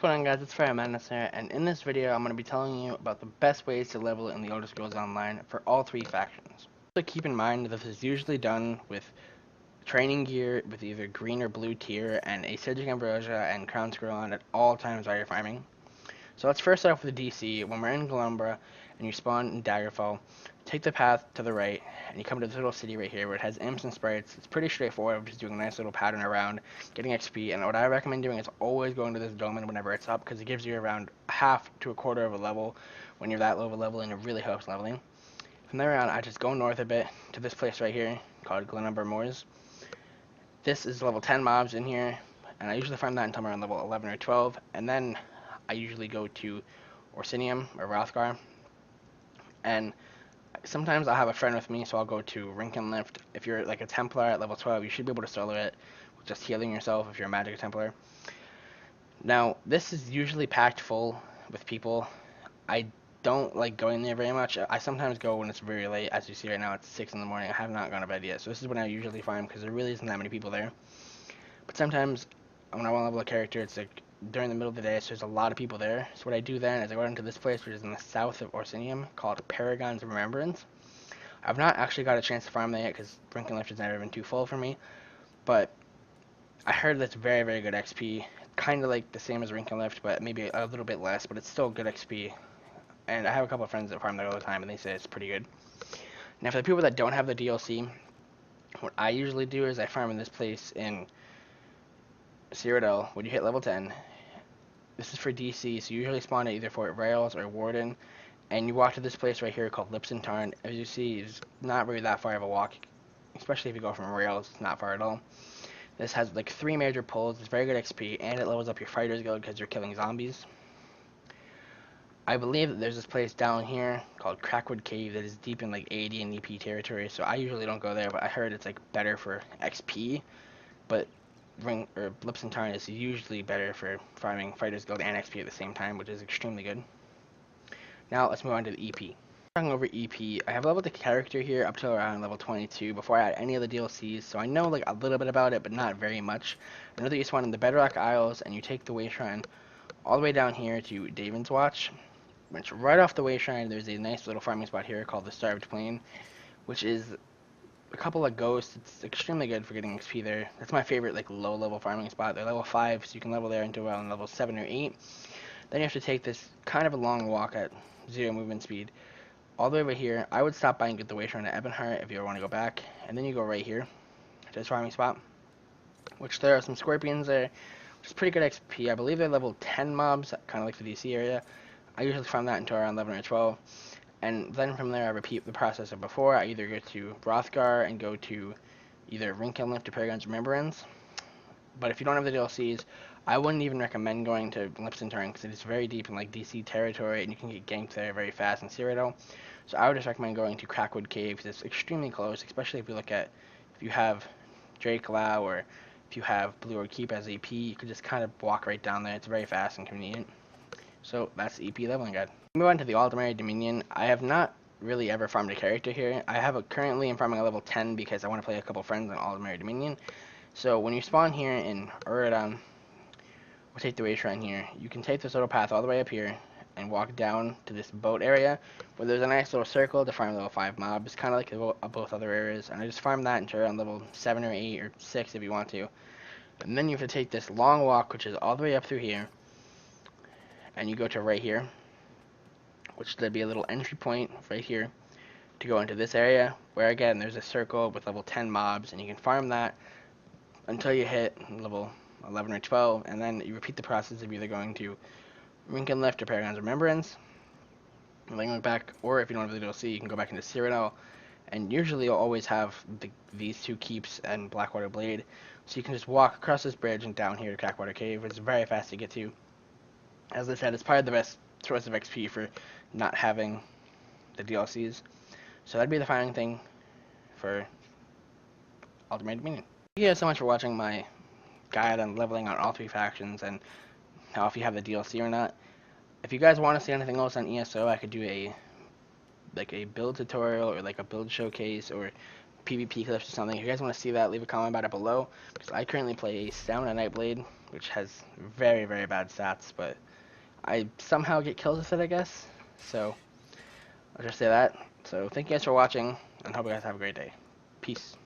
What's going on, guys? It's Fire Madness here, and in this video I'm going to be telling you about the best ways to level in the Elder Scrolls Online for all three factions. So keep in mind that this is usually done with training gear with either green or blue tier and a Sigic Ambrosia and Crown Scroll on at all times while you're farming. So let's first start off with the DC. When we're in Galumbra and you spawn in Daggerfall, take the path to the right and you come to this little city right here where it has imps and sprites. It's pretty straightforward. I'm just doing a nice little pattern around, getting XP, and what I recommend doing is always going to this dolmen whenever it's up because it gives you around half to a quarter of a level when you're that low of a level, and it really helps leveling. From there on, I just go north a bit to this place right here called Glenumber Moors. This is level 10 mobs in here, and I usually farm that until I'm around level 11 or 12, and then I usually go to Orsinium or Rothgar, and sometimes I'll have a friend with me, so I'll go to Rinkenlift. If you're like a Templar at level 12, you should be able to solo it with just healing yourself if you're a Magic Templar. Now, this is usually packed full with people. I don't like going there very much. I sometimes go when it's very late. As you see right now, it's 6 in the morning. I have not gone to bed yet, so this is when I usually find because there really isn't that many people there. But sometimes when I want to level a character, it's like during the middle of the day, so there's a lot of people there. So what I do then is I go into this place, which is in the south of Orsinium, called Paragon's Remembrance. I've not actually got a chance to farm there yet because Rinkenlift has never been too full for me, but I heard that's very, very good XP. Kind of like the same as Rinkenlift, but maybe a little bit less, but it's still good XP. And I have a couple of friends that farm there all the time, and they say it's pretty good. Now, for the people that don't have the DLC, what I usually do is I farm in this place in Cyrodiil when you hit level 10. This is for DC, so you usually spawn at either Fort Rails or Warden, and you walk to this place right here called Lipson Tarn. As you see, it's not really that far of a walk, especially if you go from Rails. It's not far at all. This has like 3 major pulls. It's very good XP, and it levels up your Fighter's Guild because you're killing zombies. I believe that there's this place down here called Crackwood Cave that is deep in like 80 and EP territory, so I usually don't go there, but I heard it's like better for XP, but Lipson Tarn is usually better for farming Fighter's Guild and XP at the same time, which is extremely good. Now let's move on to the EP. Talking over EP, I have leveled the character here up to around level 22 before I add any of the DLCs, so I know like a little bit about it, but not very much. I know that you spawn in the Bedrock Isles and you take the Way Shrine all the way down here to Daven's Watch, which right off the Way Shrine there's a nice little farming spot here called the Starved Plain, which is a couple of ghosts. It's extremely good for getting XP there. That's my favorite like low level farming spot. They're level 5, so you can level there until around level 7 or 8. Then you have to take this kind of a long walk at 0 movement speed all the way over here. I would stop by and get the Way Shrine at Ebonheart if you ever want to go back, and then you go right here to this farming spot, which there are some scorpions there, which is pretty good XP. I believe they're level 10 mobs, kind of like the DC area. I usually farm that until around 11 or 12. And then from there, I repeat the process of before. I either go to Rothgar and go to either Rinkenlift or Paragon's Remembrance. But if you don't have the DLCs, I wouldn't even recommend going to Lipson Tarn because it is very deep in like DC territory, and you can get ganked there very fast in Cyrodiil. So I would just recommend going to Crackwood Cave because it's extremely close, especially if you look at if you have Drake Lau or if you have Blue Orb Keep as EP, you could just kind of walk right down there. It's very fast and convenient. So that's the EP leveling guide. Move on to the Aldemary Dominion. I have not really ever farmed a character here. Currently I'm farming a level 10 because I want to play a couple friends on Aldemary Dominion. So when you spawn here in Uridon, we'll take the Way Shrine here. You can take this little path all the way up here and walk down to this boat area where there's a nice little circle to farm level 5 mobs, kind of like both other areas. And I just farm that until around level 7 or 8 or 6 if you want to. And then you have to take this long walk, which is all the way up through here, and you go to right here, which there'd be a little entry point right here to go into this area where again there's a circle with level 10 mobs, and you can farm that until you hit level 11 or 12, and then you repeat the process of either going to Rinkenlift or Paragon's Remembrance and then going back, or if you don't have the DLC, you can go back into Cyrodiil, and usually you'll always have these 2 keeps and Blackwater Blade, so you can just walk across this bridge and down here to Crackwater Cave. It's very fast to get to. As I said, it's probably the best source of XP for not having the DLCs. So that'd be the final thing for Aldemary Dominion. Thank you guys so much for watching my guide on leveling on all 3 factions and how if you have the DLC or not. If you guys want to see anything else on ESO, I could do a build tutorial or like a build showcase or PvP clips or something. If you guys want to see that, leave a comment about it below. Because I currently play a Stamina Nightblade, which has very, very bad stats, but I somehow get kills with it, I guess. So, I'll just say that. So, thank you guys for watching, and hope you guys have a great day. Peace.